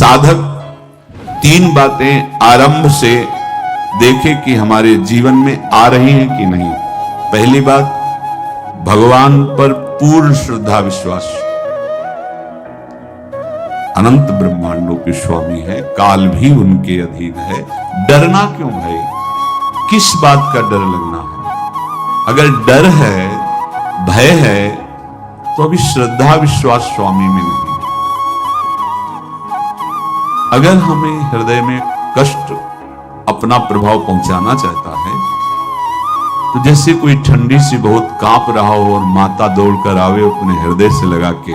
साधक तीन बातें आरंभ से देखे कि हमारे जीवन में आ रही हैं कि नहीं। पहली बात, भगवान पर पूर्ण श्रद्धा विश्वास। अनंत ब्रह्मांडों के स्वामी है, काल भी उनके अधीन है। डरना क्यों भाई? किस बात का डर लगना है? अगर डर है, भय है, तो अभी श्रद्धा विश्वास स्वामी में नहीं। अगर हमें हृदय में कष्ट अपना प्रभाव पहुंचाना चाहता है, तो जैसे कोई ठंडी से बहुत कांप रहा हो और माता दौड़कर आवे, अपने हृदय से लगा के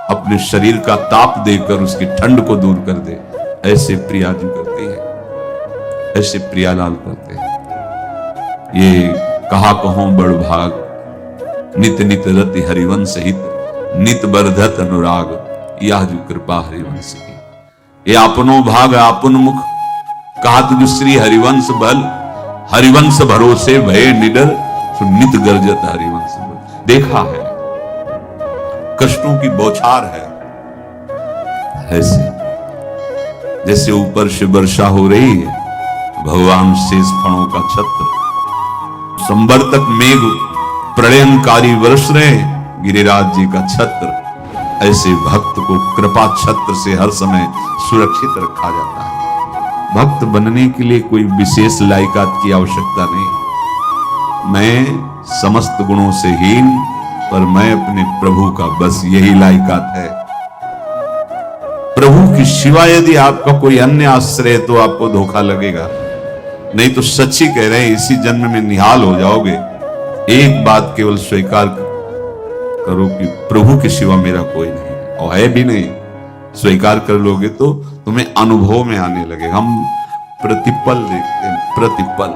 अपने शरीर का ताप देकर उसकी ठंड को दूर कर दे, ऐसे प्रिया जी करती है, ऐसे प्रियालाल करते हैं। ये कहा कहो बड़ भाग, नित नित रति हरिवंश हित, नित बरधत अनुराग, यह जो कृपा हरिवंश की। ये अपनो भाग आपन मुख, कहा तुझ श्री हरिवंश बल, हरिवंश भरोसे भय निडर, सो नित गर्जत हरिवंश बल। देखा है, कष्टों की बौछार है, ऐसे जैसे ऊपर से वर्षा हो रही है, भगवान शेष फणों का छत्र, संवर्तक मेघ प्रलयंकारी वर्ष रहे, गिरिराज जी का छत्र। ऐसे भक्त को कृपा छत्र से हर समय सुरक्षित रखा जाता है। भक्त बनने के लिए कोई विशेष लायकात की आवश्यकता नहीं। मैं समस्त गुणों से हीन, पर मैं अपने प्रभु का, बस यही लायकात है। प्रभु की सिवा यदि आपका कोई अन्य आश्रय है तो आपको धोखा लगेगा। नहीं तो सच्ची कह रहे हैं, इसी जन्म में निहाल हो जाओगे। एक बात केवल स्वीकार करो कि प्रभु के सिवा मेरा कोई नहीं, और है भी नहीं। स्वीकार कर लोगे तो तुम्हें अनुभव में आने लगे। हम प्रतिपल देखते हैं, प्रतिपल।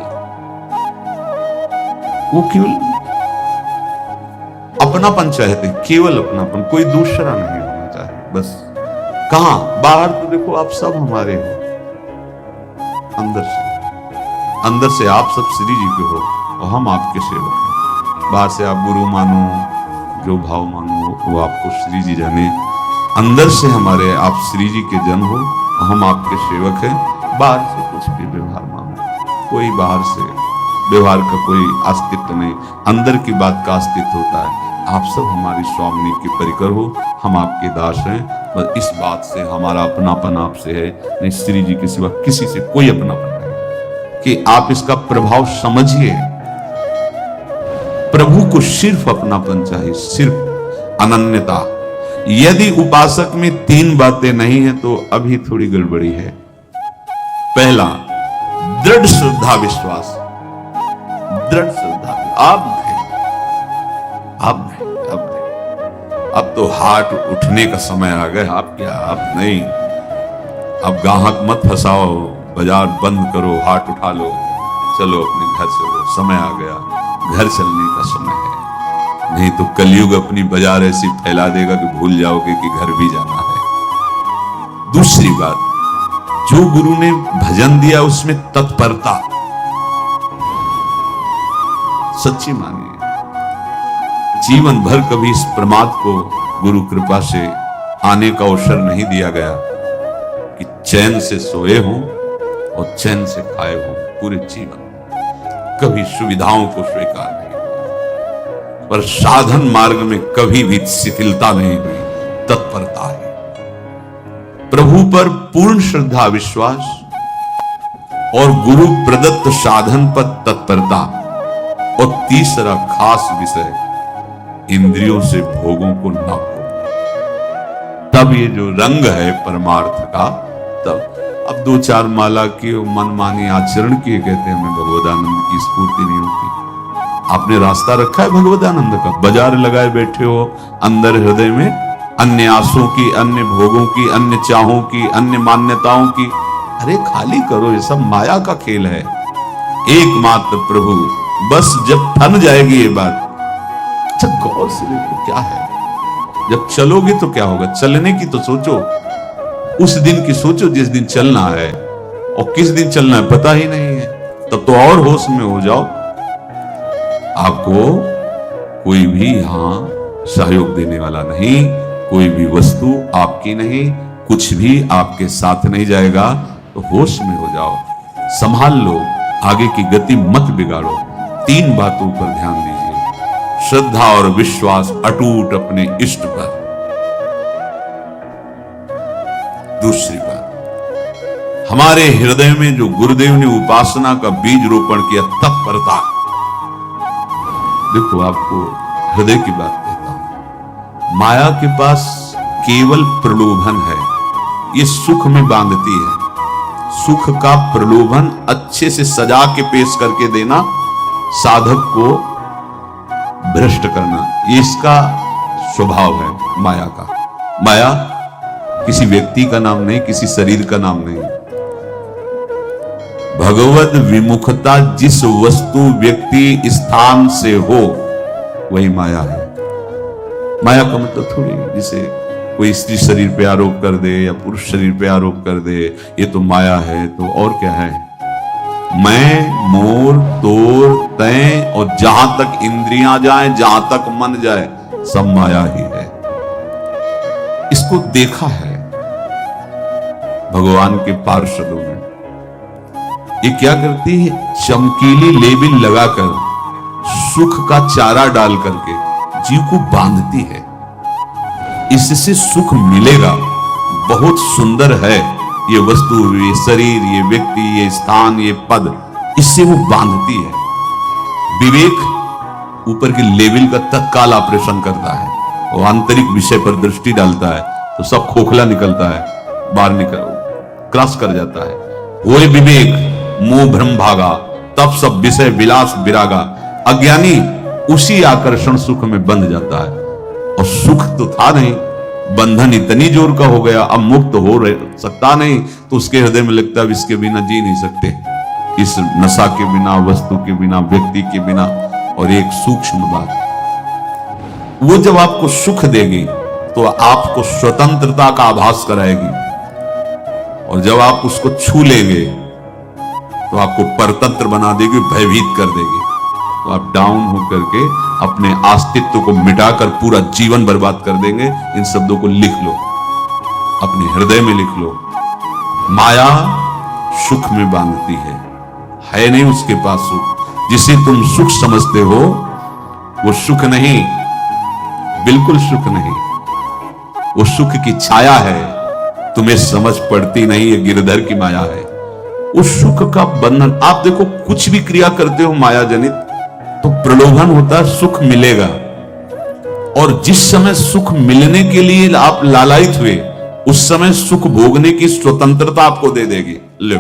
वो केवल अपनापन चाहते, केवल अपनापन, कोई दूसरा नहीं होना चाहे। बस कहां? बाहर तो देखो आप सब हमारे हो, अंदर से आप सब श्री जी के हो और हम आपके सेवक हैं। बाहर से आप गुरु मानो, जो भाव मानो, वो आपको श्री जी जाने। अंदर से हमारे आप श्री जी के जन हो, हम आपके सेवक हैं। बाहर से कुछ भी व्यवहार मानो, कोई बाहर से व्यवहार का कोई अस्तित्व नहीं, अंदर की बात का अस्तित्व होता है। आप सब हमारी स्वामिनी के परिकर हो, हम आपके दास हैं। बस इस बात से हमारा अपनापन आपसे है, नहीं श्री जी के सिवा किसी से कोई अपनापन नहीं। कि आप इसका प्रभाव समझिए। प्रभु को सिर्फ अपनापन चाहिए, सिर्फ अनन्यता। यदि उपासक में तीन बातें नहीं है तो अभी थोड़ी गड़बड़ी है। पहला, दृढ़ श्रद्धा विश्वास। दृढ़ श्रद्धा, अब अब तो हाथ उठने का समय आ गया। आप क्या, आप नहीं। अब गाहक मत फंसाओ, बाजार बंद करो, हाथ उठा लो, चलो अपने घर चलो, समय आ गया, घर चलने का समय है। नहीं तो कलयुग अपनी बाजार ऐसी फैला देगा कि भूल जाओगे कि घर भी जाना है। दूसरी बात, जो गुरु ने भजन दिया उसमें तत्परता, सच्ची मानिए। जीवन भर कभी इस प्रमाद को गुरु कृपा से आने का अवसर नहीं दिया गया कि चैन से सोए हों और चैन से खाए हों। पूरे जीवन कभी सुविधाओं को स्वीकार नहीं, पर साधन मार्ग में कभी भी शिथिलता नहीं हुई, तत्परता है। प्रभु पर पूर्ण श्रद्धा विश्वास और गुरु प्रदत्त साधन पर तत्परता। और तीसरा खास विषय, इंद्रियों से भोगों को न हो। तब ये जो रंग है परमार्थ का, तब अब दो चार माला की मनमानी आचरण किए कहते हैं हमें भगवदानंद की स्फूर्ति नहीं होती। आपने रास्ता रखा है भगवदानंद का, बाजार लगाए बैठे हो अंदर हृदय में, अन्य आसों की, अन्य भोगों की, अन्य चाहों की, अन्य मान्यताओं की। अरे खाली करो, ये सब माया का खेल है। एकमात्र प्रभु, बस जब ठन जाएगी ये बात। अच्छा गौर से देखो क्या है, जब चलोगे तो क्या होगा। चलने की तो सोचो, उस दिन की सोचो जिस दिन चलना है, और किस दिन चलना है पता ही नहीं है। तब तो और होश में हो जाओ। आपको कोई भी यहां सहयोग देने वाला नहीं, कोई भी वस्तु आपकी नहीं, कुछ भी आपके साथ नहीं जाएगा, तो होश में हो जाओ, संभाल लो, आगे की गति मत बिगाड़ो। 3 बातों पर ध्यान दीजिए। श्रद्धा और विश्वास अटूट अपने इष्ट पर। दूसरी बात, हमारे हृदय में जो गुरुदेव ने उपासना का बीज रोपण किया, तत्परता। देखो, आपको हृदय की बात कहता हूं, माया के पास केवल प्रलोभन है, ये सुख में बांधती है। सुख का प्रलोभन अच्छे से सजा के पेश करके देना, साधक को भ्रष्ट करना, ये इसका स्वभाव है माया का। माया किसी व्यक्ति का नाम नहीं, किसी शरीर का नाम नहीं। भगवत विमुखता जिस वस्तु व्यक्ति स्थान से हो, वही माया है। माया का मतलब थोड़ी जिसे कोई स्त्री शरीर पे आरोप कर दे या पुरुष शरीर पे आरोप कर दे, ये तो माया है, तो और क्या है? मैं, मोर, तोर, तय और जहां तक इंद्रियां जाए, जहां तक मन जाए, सब माया ही है। इसको देखा है भगवान के पार्षदों में। ये क्या करती है? चमकीली लेबिल लगाकर, सुख का चारा डाल करके जीव को बांधती है। इससे सुख मिलेगा, बहुत सुंदर है ये वस्तु, ये शरीर, ये व्यक्ति, ये स्थान, ये पद, इससे वो बांधती है। विवेक ऊपर के लेवल का तत्काल ऑपरेशन करता है, वो आंतरिक विषय पर दृष्टि डालता है तो सब खोखला निकलता है, बाहर निकल क्रॉस कर जाता है। वो विवेक मोह भ्रम भागा, तब सब विषय विलास विरागा। अज्ञानी उसी आकर्षण सुख में बंध जाता है, और सुख तो था नहीं, बंधन इतनी जोर का हो गया, अब मुक्त हो सकता नहीं, तो उसके हृदय में लगता है इसके बिना जी नहीं सकते, इस नशा के बिना, वस्तु के बिना, व्यक्ति के बिना। और एक सूक्ष्म बात, वो जब आपको सुख देगी तो आपको स्वतंत्रता का आभास कराएगी, और जब आप उसको छू लेंगे तो आपको परतंत्र बना देगी, भयभीत कर देगी। तो आप डाउन होकर के अपने अस्तित्व को मिटाकर पूरा जीवन बर्बाद कर देंगे। इन शब्दों को लिख लो, अपने हृदय में लिख लो। माया सुख में बांधती है नहीं उसके पास सुख। जिसे तुम सुख समझते हो वो सुख नहीं, बिल्कुल सुख नहीं, वो सुख की छाया है, तुम्हें समझ पड़ती नहीं, ये गिरधर की माया है। उस सुख का बंधन, आप देखो कुछ भी क्रिया करते हो माया जनित, तो प्रलोभन होता है सुख मिलेगा, और जिस समय सुख मिलने के लिए आप लालायित हुए, उस समय सुख भोगने की स्वतंत्रता आपको दे देगी। लो,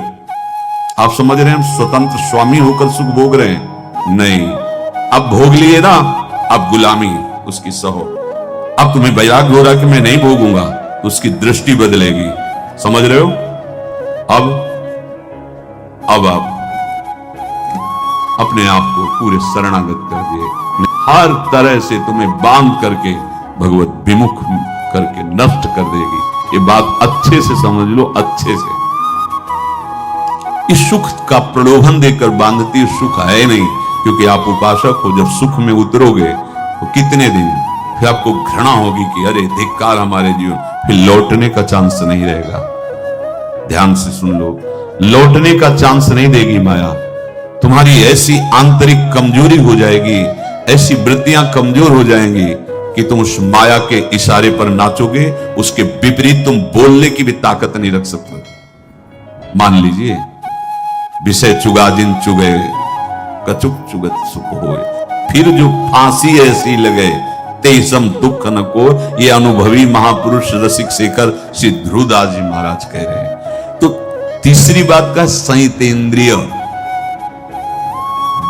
आप समझ रहे हैं स्वतंत्र स्वामी होकर सुख भोग रहे हैं? नहीं, अब भोग लिए ना, अब गुलामी उसकी सहो। अब तुम्हें वैराग्य हो रहा कि मैं नहीं भोगूंगा, तो उसकी दृष्टि बदलेगी। समझ रहे हो? अब आप अपने आप को पूरे शरणागत कर दिए, हर तरह से तुम्हें बांध करके भगवत विमुख करके नष्ट कर देगी। ये बात अच्छे से समझ लो, अच्छे से। इस सुख का प्रलोभन देकर बांधती सुख है नहीं, क्योंकि आप उपासक हो। जब सुख में उतरोगे तो कितने दिन फिर आपको घृणा होगी कि अरे धिक्कार हमारे जीवन, फिर लौटने का चांस नहीं रहेगा। ध्यान से सुन लो, लौटने का चांस नहीं देगी माया। तुम्हारी ऐसी आंतरिक कमजोरी हो जाएगी, ऐसी वृत्तियां कमजोर हो जाएंगी कि तुम उस माया के इशारे पर नाचोगे, उसके विपरीत तुम बोलने की भी ताकत नहीं रख सकते। मान लीजिए, विषय चुगा जिन चुगे, कचुक चुगत सुख होए, फिर जो फांसी ऐसी लगे, तेसम दुख न को। ये अनुभवी महापुरुष रसिक शेखर श्री ध्रुवदास जी महाराज कह रहे हैं। तो तीसरी बात का संयतेंद्रिय,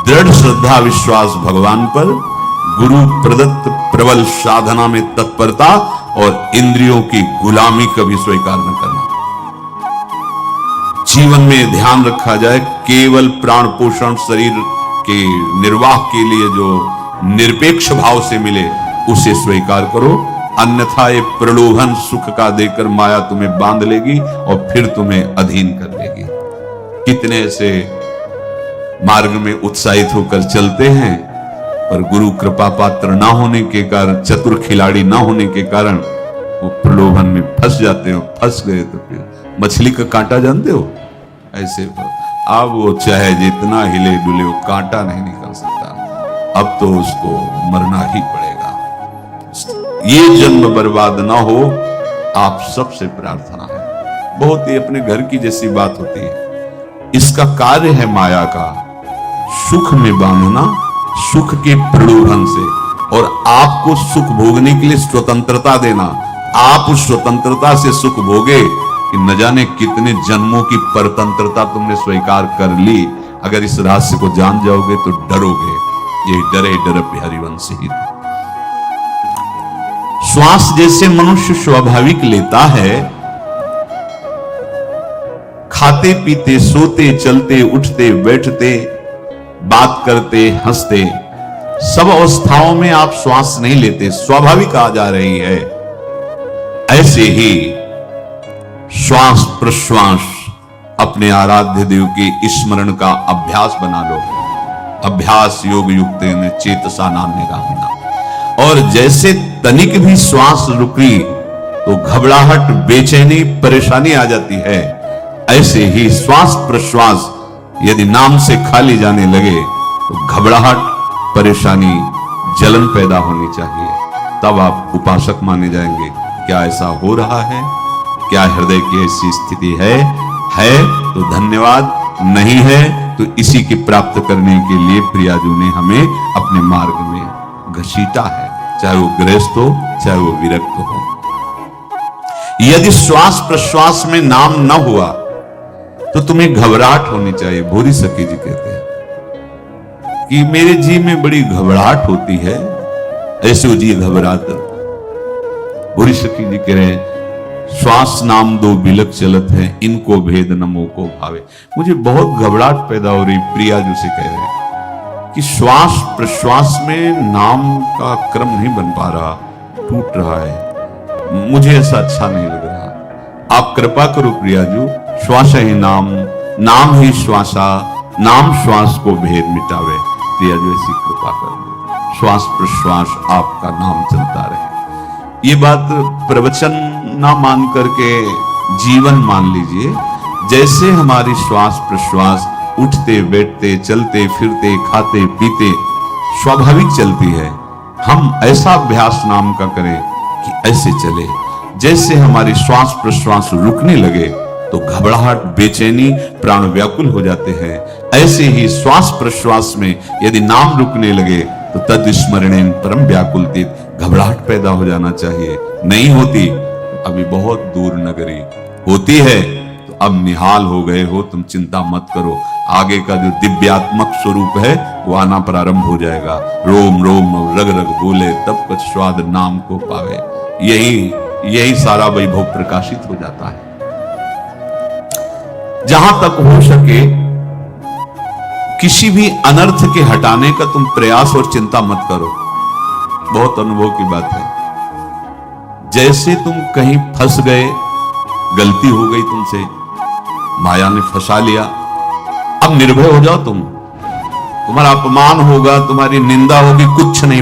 दृढ़ श्रद्धा विश्वास भगवान पर, गुरु प्रदत्त प्रबल साधना में तत्परता, और इंद्रियों की गुलामी कभी स्वीकार न करना। जीवन में ध्यान रखा जाए, केवल प्राण पोषण शरीर के निर्वाह के लिए जो निरपेक्ष भाव से मिले उसे स्वीकार करो, अन्यथा ये प्रलोभन सुख का देकर माया तुम्हें बांध लेगी और फिर तुम्हें अधीन कर लेगी। कितने ऐसे मार्ग में उत्साहित होकर चलते हैं, पर गुरु कृपा पात्र ना होने के कारण, चतुर खिलाड़ी ना होने के कारण वो प्रलोभन में फंस जाते हो। फंस गए तो फिर मछली का कांटा जानते हो, ऐसे अब वो चाहे जितना हिले डुले वो कांटा नहीं निकल सकता। अब तो उसको मरना ही पड़ेगा। ये जन्म बर्बाद ना हो, आप सबसे प्रार्थना है। बहुत ही अपने घर की जैसी बात होती है। इसका कार्य है माया का सुख में बांधना, सुख के प्रलोभन से, और आपको सुख भोगने के लिए स्वतंत्रता देना। आप उस स्वतंत्रता से सुख भोगे कि न जाने कितने जन्मों की परतंत्रता तुमने स्वीकार कर ली। अगर इस रहस्य को जान जाओगे तो डरोगे। ये डरे डर हरिवंश ही। श्वास जैसे मनुष्य स्वाभाविक लेता है, खाते पीते सोते चलते उठते बैठते बात करते हंसते, सब अवस्थाओं में आप श्वास नहीं लेते, स्वाभाविक आ जा रही है। ऐसे ही श्वास प्रश्वास अपने आराध्य देव के स्मरण का अभ्यास बना लो। अभ्यास योग युक्त चेतसा नान्यगामिना। और जैसे तनिक भी श्वास रुकी तो घबराहट, बेचैनी, परेशानी आ जाती है, ऐसे ही श्वास प्रश्वास यदि नाम से खाली जाने लगे तो घबराहट, परेशानी, जलन पैदा होनी चाहिए। तब आप उपासक माने जाएंगे। क्या ऐसा हो रहा है? क्या हृदय की ऐसी स्थिति है तो धन्यवाद, नहीं है तो इसी की प्राप्त करने के लिए प्रियाजू ने हमें अपने मार्ग में घसीटा है, चाहे वो गृहस्थ हो चाहे वो विरक्त हो। यदि श्वास प्रश्वास में नाम न हुआ तो तुम्हें घबराहट होनी चाहिए। भूरी सखी जी कहते हैं कि मेरे जी में बड़ी घबराहट होती है, ऐसे जी घबरात। भूरी सखी जी कह रहे हैं श्वास नाम दो बिलक चलत है, इनको भेद नमो को भावे। मुझे बहुत घबराहट पैदा हो रही। प्रिया जी से कह रहे हैं कि श्वास प्रश्वास में नाम का क्रम नहीं बन पा रहा, टूट रहा है, मुझे ऐसा अच्छा नहीं लग रहा। आप कृपा करो प्रियाजू, श्वास ही नाम, नाम ही श्वासा, नाम श्वास को भेद मिटावे। प्रियाजू ऐसी कृपा कर दो, श्वास प्रश्वास आपका नाम चलता रहे। ये बात प्रवचन ना मान करके जीवन मान लीजिए। जैसे हमारी श्वास प्रश्वास उठते बैठते चलते फिरते खाते पीते स्वाभाविक चलती है, हम ऐसा अभ्यास नाम का करें कि ऐसे चले। जैसे हमारी श्वास प्रश्वास रुकने लगे तो घबराहट, बेचैनी, प्राण व्याकुल हो जाते हैं, ऐसे ही श्वास प्रश्वास में यदि नाम रुकने लगे तो तद स्मरणेन परम व्याकुलतित, घबराहट पैदा हो जाना चाहिए। नहीं होती तो अभी बहुत दूर नगरी, होती है तो अब निहाल हो गए हो, तुम चिंता मत करो। आगे का जो दिव्यात्मक स्वरूप है वो आना प्रारंभ हो जाएगा। रोम रोम रग रग बोले तब कुछ स्वाद नाम को पावे। यही सारा वैभव प्रकाशित हो जाता है। जहां तक हो सके किसी भी अनर्थ के हटाने का तुम प्रयास और चिंता मत करो। बहुत अनुभव की बात है। जैसे तुम कहीं फंस गए, गलती हो गई तुमसे, माया ने फंसा लिया, अब निर्भय हो जाओ। तुम्हारा अपमान होगा, तुम्हारी निंदा होगी, कुछ नहीं